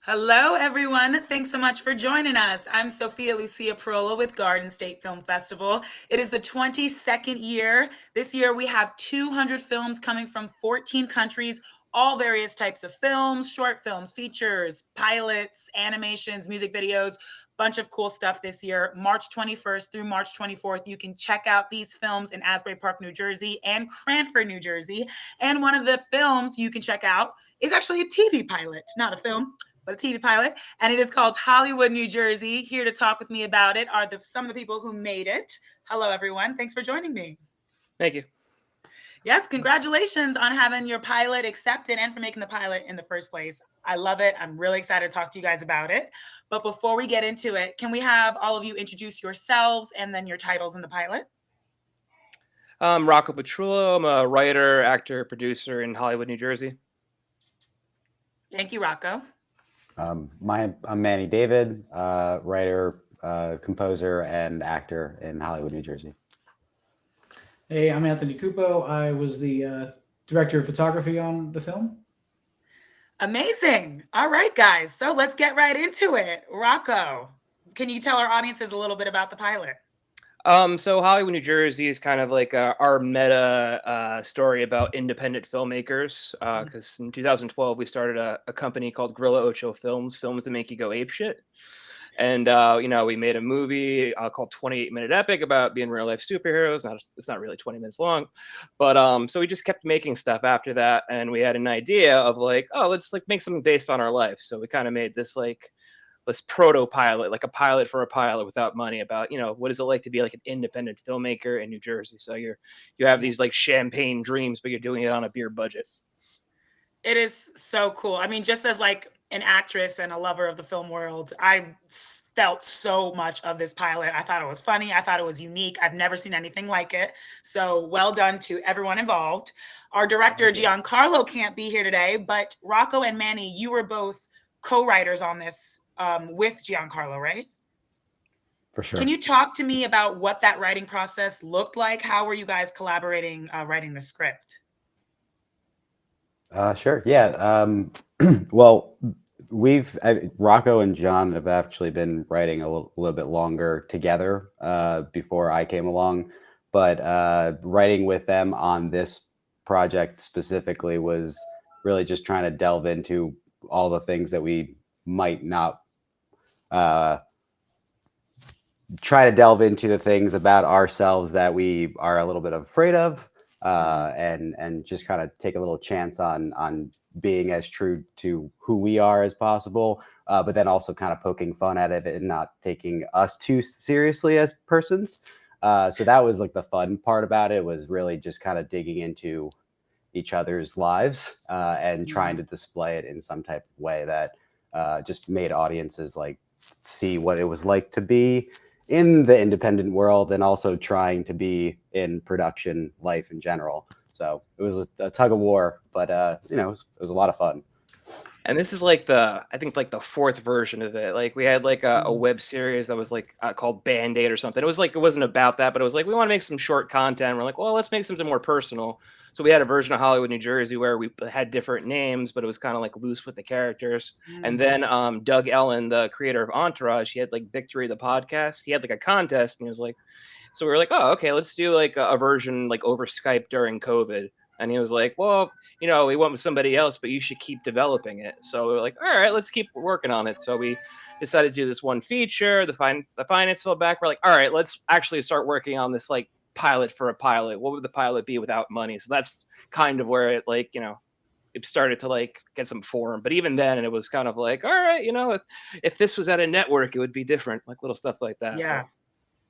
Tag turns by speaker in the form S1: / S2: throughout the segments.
S1: Hello, everyone. Thanks so much for joining us. I'm Sophia Lucia Parola with Garden State Film Festival. It is the 22nd year. This year, we have 200 films coming from 14 countries, all various types of films, short films, features, pilots, animations, music videos, bunch of cool stuff this year. March 21st through March 24th, you can check out these films in Asbury Park, New Jersey and Cranford, New Jersey. And one of the films you can check out is actually a TV pilot, not a film, but a TV pilot, and it is called Hollywood, New Jersey. Here to talk with me about it are some of the people who made it. Hello, everyone. Thanks for joining me.
S2: Thank you.
S1: Yes, congratulations on having your pilot accepted and for making the pilot in the first place. I love it. I'm really excited to talk to you guys about it. But before we get into it, can we have all of you introduce yourselves and then your titles in the pilot?
S2: I'm Rocco Petrullo. I'm a writer, actor, producer in Hollywood, New Jersey.
S1: Thank you, Rocco.
S3: I'm Manny David, writer, composer, and actor in Hollywood, New Jersey.
S4: Hey, I'm Anthony Cupo. I was the director of photography on the film.
S1: Amazing. All right, guys. So let's get right into it. Rocco, can you tell our audiences a little bit about the pilot?
S2: So Hollywood, New Jersey is kind of like our meta story about independent filmmakers. Because in 2012 we started a company called Gorilla Ocho Films, films that make you go ape shit. And we made a movie called 28 Minute Epic about being real life superheroes. It's not really 20 minutes long, but so we just kept making stuff after that, and we had an idea of like, oh, let's like make something based on our life. So we kind of made this proto pilot, like a pilot for a pilot without money, about what is it like to be like an independent filmmaker in New Jersey. So you have these like champagne dreams, but you're doing it on a beer budget.
S1: It is so cool. I mean, just as like an actress and a lover of the film world, I felt so much of this pilot. I thought it was funny. I thought it was unique. I've never seen anything like it. So well done to everyone involved. Our director, Giancarlo, can't be here today, but Rocco and Manny, you were both co-writers on this with Giancarlo, right?
S3: For sure.
S1: Can you talk to me about what that writing process looked like? How were you guys collaborating writing the script?
S3: Sure. Yeah. Well, Rocco and John have actually been writing a little bit longer together before I came along, but writing with them on this project specifically was really just trying to delve into all the things that we might not try to delve into the things about ourselves that we are a little bit afraid of. And just kind of take a little chance on being as true to who we are as possible, but then also kind of poking fun at it and not taking us too seriously as persons. So that was like the fun part about it, was really just kind of digging into each other's lives and trying to display it in some type of way that just made audiences like see what it was like to be in the independent world, and also trying to be in production life in general. So it was a tug of war, but it was a lot of fun.
S2: And this is like I think like the fourth version of it. Like we had like a web series that was like called Band-Aid or something. It was like, it wasn't about that, but it was like, we want to make some short content. We're like, well, let's make something more personal. So we had a version of Hollywood, New Jersey, where we had different names, but it was kind of like loose with the characters. And then Doug Ellen, the creator of Entourage, he had like Victory, the podcast. He had like a contest, and he was like, so we were like, oh, okay, let's do like a version like over Skype during COVID. And he was like, well, we went with somebody else, but you should keep developing it. So we were like, all right, let's keep working on it. So we decided to do this one feature. The finance fell back. We're like, all right, let's actually start working on this like pilot for a pilot. What would the pilot be without money? So that's kind of where it like, it started to like get some form. But even then, it was kind of like, all right, if this was at a network, it would be different, like little stuff like that.
S1: Yeah.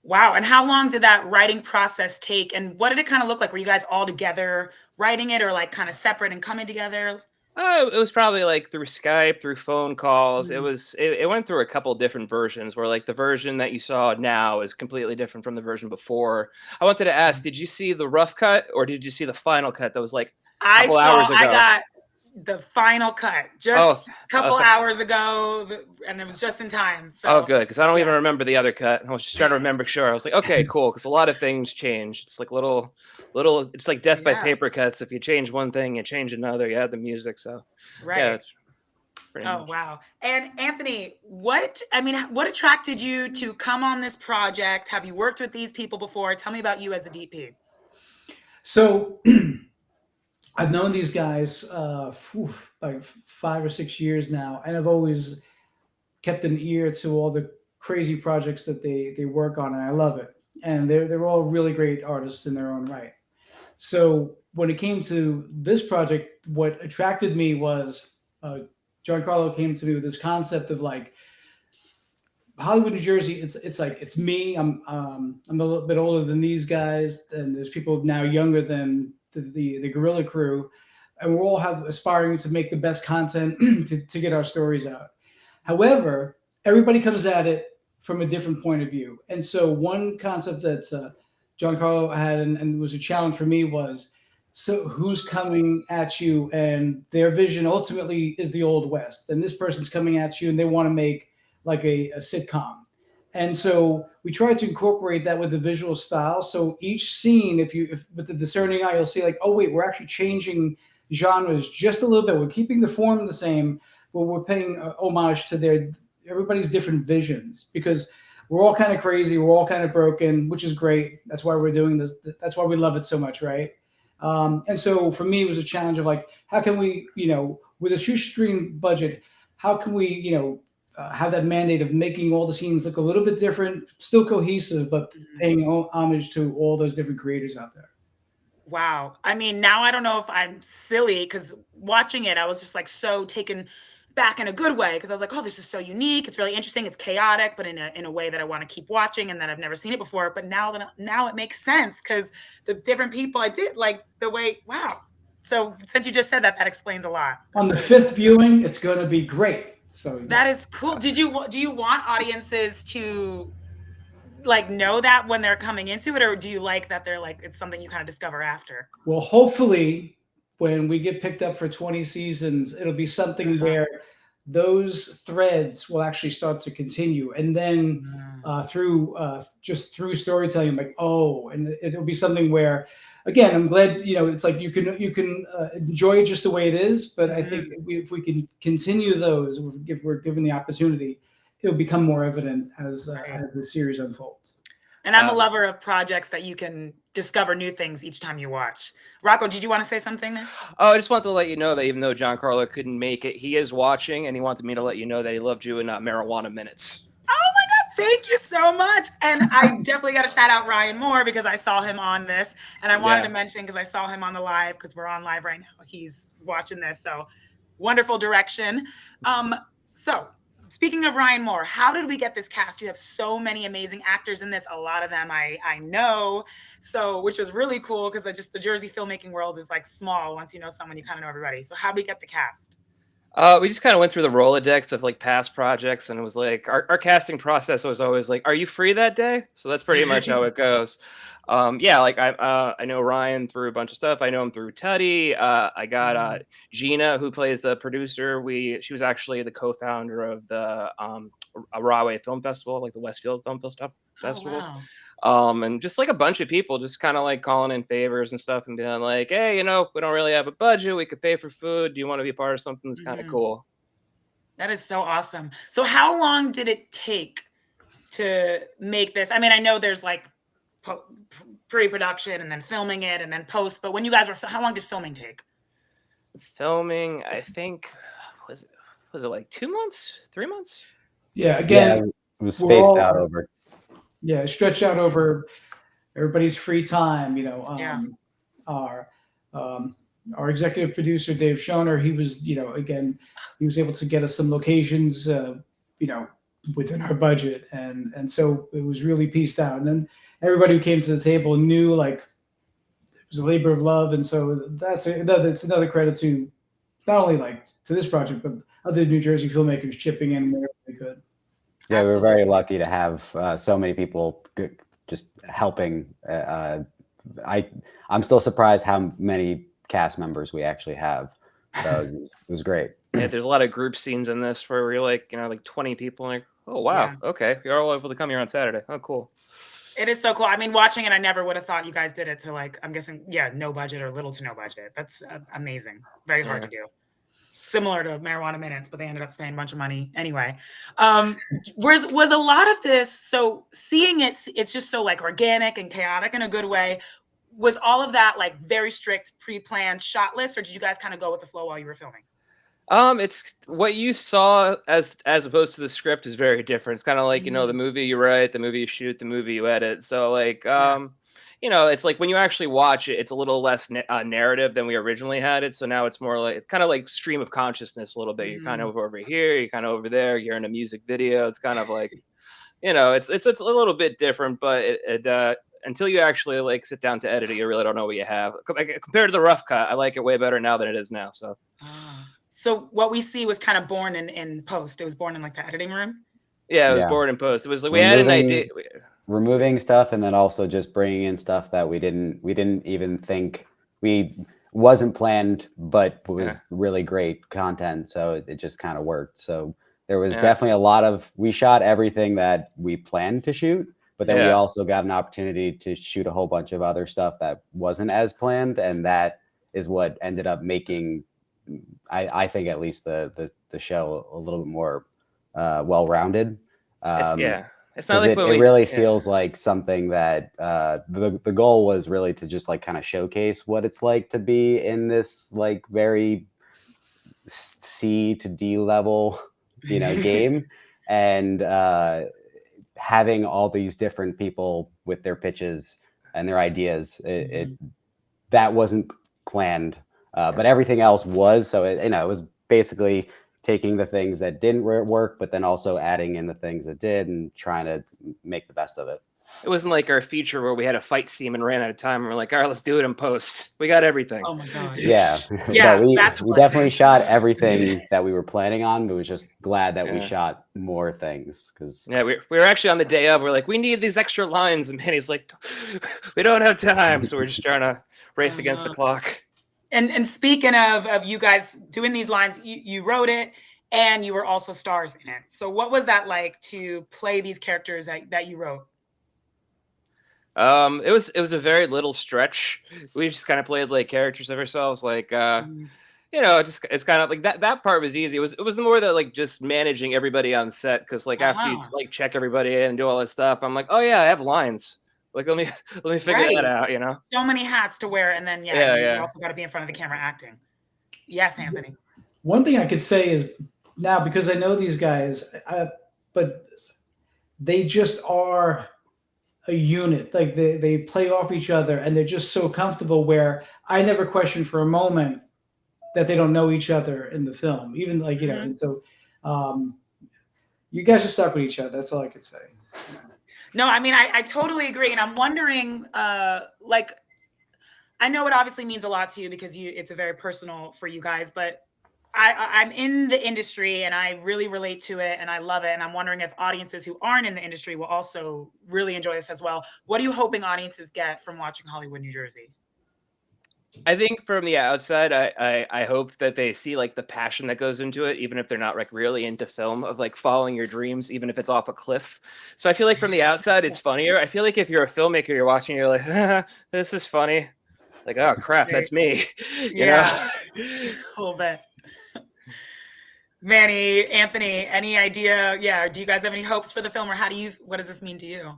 S1: Wow. And how long did that writing process take? And what did it kind of look like? Were you guys all together writing it, or like kind of separate and coming together?
S2: It was probably like through Skype, through phone calls. It went through a couple different versions, where like the version that you saw now is completely different from the version before. I wanted to ask, did you see the rough cut, or did you see the final cut that was like a couple hours ago?
S1: I got the final cut just a couple hours ago, and it was just in time. So
S2: good, because I don't even remember the other cut. I was just trying to remember. Sure, I was like, okay, cool, because a lot of things change. It's like little. It's like death by paper cuts. If you change one thing, you change another. You add the music. So
S1: right.
S2: pretty
S1: Oh,
S2: much.
S1: wow. And Anthony, what attracted you to come on this project? Have you worked with these people before? Tell me about you as the DP.
S4: So I've known these guys like 5 or 6 years now, and I've always kept an ear to all the crazy projects that they work on, and I love it. And they're all really great artists in their own right. So when it came to this project, what attracted me was Giancarlo came to me with this concept of like Hollywood, New Jersey. It's like it's me. I'm a little bit older than these guys, and there's people now younger than the Gorilla Crew, and we're all have aspiring to make the best content to get our stories out. However, everybody comes at it from a different point of view. And so, one concept that Giancarlo had and was a challenge for me was so who's coming at you, and their vision ultimately is the Old West. And this person's coming at you, and they want to make like a sitcom. And so we try to incorporate that with the visual style. So each scene, if with the discerning eye, you'll see like, oh wait, we're actually changing genres just a little bit. We're keeping the form the same, but we're paying homage to everybody's different visions because we're all kind of crazy, we're all kind of broken, which is great. That's why we're doing this. That's why we love it so much, right? And so for me, it was a challenge of like, how can we, with a shoestring budget, how can we, have that mandate of making all the scenes look a little bit different, still cohesive, but paying homage to all those different creators out there.
S1: Wow. I mean, now I don't know if I'm silly because watching it, I was just like so taken back in a good way because I was like, oh, this is so unique. It's really interesting. It's chaotic, but in a way that I want to keep watching and that I've never seen it before. But now it makes sense because the different people I did like the way, wow. So since you just said that, that explains a lot.
S4: On the fifth viewing, it's going to be great. So
S1: that is cool. Do you want audiences to like know that when they're coming into it, or do you like that they're like it's something you kind of discover after?
S4: Well, hopefully when we get picked up for 20 seasons, it'll be something where those threads will actually start to continue, and then through storytelling, I'm like, oh, and it'll be something where, again, I'm glad it's like you can enjoy it just the way it is, but I think if we can continue those, if we're given the opportunity, it'll become more evident as the series unfolds.
S1: And I'm a lover of projects that you can discover new things each time you watch. Rocco, did you want to say something there?
S2: Oh, I just wanted to let you know that even though Giancarlo couldn't make it, he is watching, and he wanted me to let you know that he loved you in Marijuana Minutes.
S1: Oh my God, thank you so much. And I definitely got to shout out Ryan Moore because I saw him on this. And I wanted to mention, because I saw him on the live, because we're on live right now. He's watching this. So wonderful direction. So speaking of Ryan Moore, how did we get this cast? You have so many amazing actors in this. A lot of them I know. So, which was really cool because the Jersey filmmaking world is like small. Once you know someone, you kind of know everybody. So how did we get the cast?
S2: We just kind of went through the Rolodex of like past projects, and it was like our casting process was always like, "Are you free that day?" So that's pretty much how it goes. Like I know Ryan through a bunch of stuff. I know him through Tuddy. I got Gina, who plays the producer. She was actually the co-founder of the Rahway Film Festival, like the Westfield Film Festival.
S1: Wow.
S2: And just like a bunch of people just kind of like calling in favors and stuff and being like, hey, we don't really have a budget. We could pay for food. Do you want to be part of something that's kind of cool?
S1: That is so awesome. So how long did it take to make this? I mean, I know there's like pre-production and then filming it and then post, but when you guys were, how long did filming take?
S2: Filming, I think, was it like 2 months, 3 months?
S4: Yeah, again,
S3: it was spaced out over.
S4: Yeah, stretched out over everybody's free time. Our executive producer Dave Schoner, he was, again, he was able to get us some locations, within our budget, and so it was really pieced out. And then everybody who came to the table knew like it was a labor of love, and so that's another credit to not only like to this project, but other New Jersey filmmakers chipping in wherever they could.
S3: Yeah, absolutely. We were very lucky to have so many people just helping. I'm still surprised how many cast members we actually have. So it was great.
S2: Yeah, there's a lot of group scenes in this where we're like, like 20 people, like, oh wow, okay, you're all able to come here on Saturday. Oh, cool.
S1: It is so cool. I mean, watching it, I never would have thought you guys did it to like, I'm guessing, no budget or little to no budget. That's amazing. Very hard to do. similar to Marijuana Minutes, but they ended up spending a bunch of money anyway. Was a lot of this, so seeing it's just so like organic and chaotic in a good way. Was all of that like very strict pre-planned shot list, or did you guys kind of go with the flow while you were filming?
S2: It's what you saw as opposed to the script is very different. It's kind of like, the movie you write, the movie you shoot, the movie you edit. So like, it's like when you actually watch it, it's a little less narrative than we originally had it. So now it's more like, it's kind of like stream of consciousness a little bit. You're kind of over here, you're kind of over there, you're in a music video. It's kind of like, it's a little bit different, but it until you actually like sit down to edit it, you really don't know what you have. Compared to the rough cut, I like it way better now than it is now. So.
S1: So what we see was kind of born in post. It was born in like the editing room.
S2: Yeah, it was born in post. It was like we had an idea,
S3: removing stuff, and then also just bringing in stuff that we didn't even think wasn't planned, but was really great content. So it just kind of worked. So there was definitely a lot of, we shot everything that we planned to shoot, but then we also got an opportunity to shoot a whole bunch of other stuff that wasn't as planned, and that is what ended up making, I think, at least the show a little bit more well-rounded.
S2: It's not like
S3: it really feels like something that the goal was really to just like kind of showcase what it's like to be in this like very C to D level, game, and having all these different people with their pitches and their ideas. That wasn't planned. But everything else was, so it was basically taking the things that didn't work, but then also adding in the things that did and trying to make the best of it.
S2: It wasn't like our feature where we had a fight scene and ran out of time and we're like, all right, let's do it in post. We got everything.
S1: Oh my gosh.
S3: Yeah.
S1: Yeah,
S3: we
S1: that's
S3: definitely shot everything that we were planning on. We were just glad that we shot more things, because
S2: we were actually on the day of, we're like, we need these extra lines, and Manny's like, we don't have time, so we're just trying to race against the clock.
S1: And speaking of you guys doing these lines, you wrote it and you were also stars in it. So what was that like to play these characters that you wrote?
S2: It was a very little stretch. We just kind of played like characters of ourselves, like just it's kind of like that part was easy. It was more that like just managing everybody on set, because like after you like check everybody in and do all that stuff, I'm like, oh yeah, I have lines. Like let me figure that out,
S1: So many hats to wear, and then you also got to be in front of the camera acting. Yes, Anthony.
S4: One thing I could say is now, because I know these guys, but they just are a unit. Like they play off each other, and they're just so comfortable, where I never question for a moment that they don't know each other in the film. Even like, and so you guys are stuck with each other. That's all I could say.
S1: No, I mean, I totally agree. And I'm wondering, like, I know it obviously means a lot to you because it's a very personal for you guys, but I'm in the industry and I really relate to it and I love it. And I'm wondering if audiences who aren't in the industry will also really enjoy this as well. What are you hoping audiences get from watching Hollywood, New Jersey?
S2: I think from the outside, I hope that they see like the passion that goes into it, even if they're not like really into film, of like following your dreams, even if it's off a cliff. So I feel like from the outside, it's funnier. I feel like if you're a filmmaker, you're watching, you're like, this is funny. Like, oh crap, that's me. You know?
S1: A little bit. Manny, Anthony, any idea? Yeah. Do you guys have any hopes for the film, or what does this mean to you?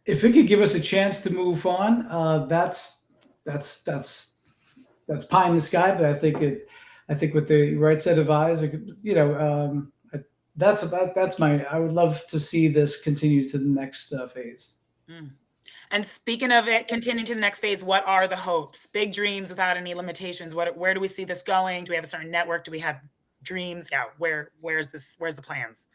S4: If it could give us a chance to move on, that's pie in the sky. But I think with the right set of eyes, it could, I would love to see this continue to the next phase.
S1: And speaking of it, continuing to the next phase, what are the hopes? Big dreams without any limitations. Where do we see this going? Do we have a certain network? Do we have dreams? Yeah. Where's the plans?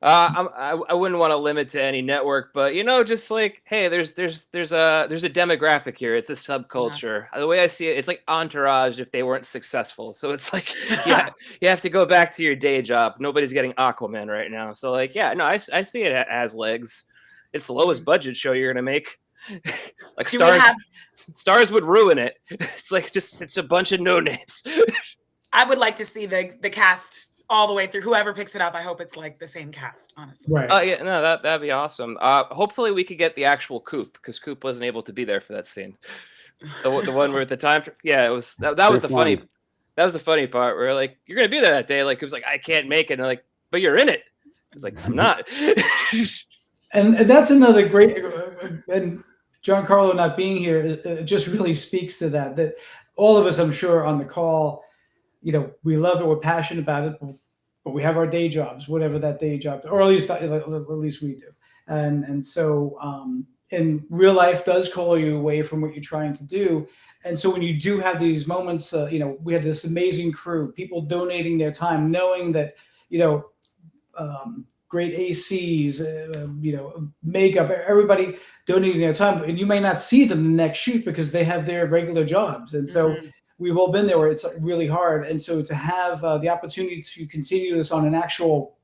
S2: I wouldn't want to limit to any network, but just like, hey, there's a demographic here. It's a subculture. The way I see it, it's like Entourage if they weren't successful. So it's like you have to go back to your day job. Nobody's getting Aquaman right now. So like, I see it as legs. It's the lowest budget show you're gonna make. Like stars would ruin it. It's like it's a bunch of no names.
S1: I would like to see the cast all the way through. Whoever picks it up, I hope it's like the same cast, honestly.
S4: Right.
S2: That'd be awesome. Hopefully we could get the actual Coop, because Coop wasn't able to be there for that scene. The one where at the time, it was that was the funny. that was the funny part. We're like, you're gonna be there that day. Like it was like, I can't make it. And they're like, but you're in it. It's like, I'm not.
S4: And that's another great, and Giancarlo not being here it just really speaks to that. That all of us, I'm sure, on the call, you know, we love it, we're passionate about it, but we have our day jobs, whatever that day job, or at least we do. And so, and real life does call you away from what you're trying to do. And so when you do have these moments, you know, we had this amazing crew, people donating their time, knowing that, you know, great ACs, you know, makeup, everybody donating their time, and you may not see them the next shoot because they have their regular jobs. And so we've all been there where it's really hard. And so to have the opportunity to continue this on an actual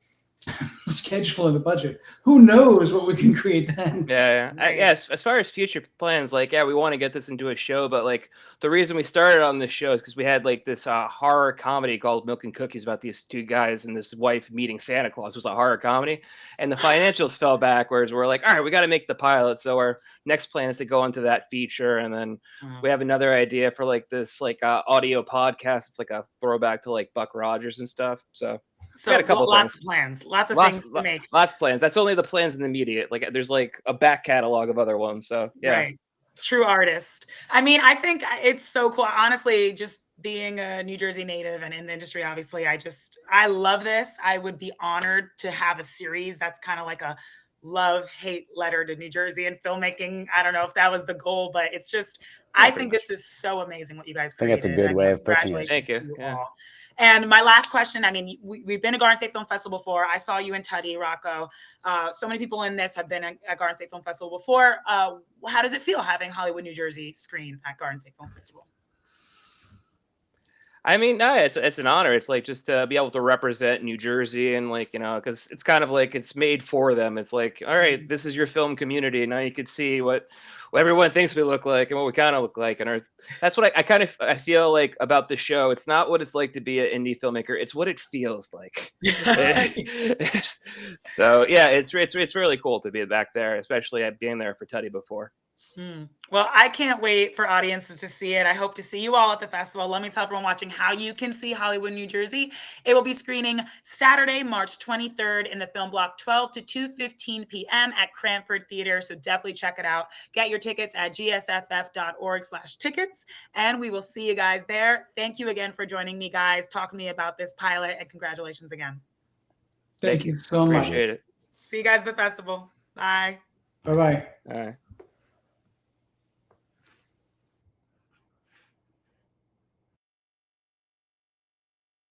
S4: schedule and a budget, who knows what we can create then.
S2: Yeah. Yes. As far as future plans, like, yeah, we want to get this into a show, but like the reason we started on this show is because we had like this horror comedy called Milk and Cookies about these two guys and this wife meeting Santa Claus. It was a horror comedy, and the financials fell backwards. We're like, all right, we got to make the pilot. So our next plan is to go into that feature, and then we have another idea for like this like audio podcast. It's like a throwback to like Buck Rogers and stuff. So we got a couple
S1: lots
S2: things.
S1: of plans, lots of things to make.
S2: Lots of plans. That's only the plans in the immediate. Like there's like a back catalog of other ones. So yeah.
S1: Right. True artist. I mean, I think it's so cool. Honestly, just being a New Jersey native and in the industry, obviously, I love this. I would be honored to have a series that's kind of like a love-hate letter to New Jersey and filmmaking. I don't know if that was the goal, but it's just, I think this is so amazing what you guys created.
S3: I think that's a good way of pitching it.
S2: Thank you.
S1: To you all. And my last question, I mean, we've been to Garden State Film Festival before. I saw you in Tuddy, Rocco. So many people in this have been at Garden State Film Festival before. How does it feel having Hollywood, New Jersey screen at Garden State Film Festival?
S2: I mean, no, it's an honor. It's like just to be able to represent New Jersey and like, you know, because it's kind of like it's made for them. It's like, all right, this is your film community. Now you can see what everyone thinks we look like and what we kind of look like. And that's what I feel like about the show. It's not what it's like to be an indie filmmaker. It's what it feels like. So yeah, it's really cool to be back there, especially at being there for Tuddy before.
S1: Well, I can't wait for audiences to see it. I hope to see you all at the festival. Let me tell everyone watching how you can see Hollywood, New Jersey. It will be screening Saturday, March 23rd in the Film Block, 12 to 2:15 p.m. at Cranford Theater. So definitely check it out. Get your tickets at gsff.org/tickets. And we will see you guys there. Thank you again for joining me, guys, talking to me about this pilot, and congratulations again.
S4: Thank you so much.
S2: Appreciate it.
S1: See you guys at the festival. Bye.
S4: Bye-bye.
S2: All right.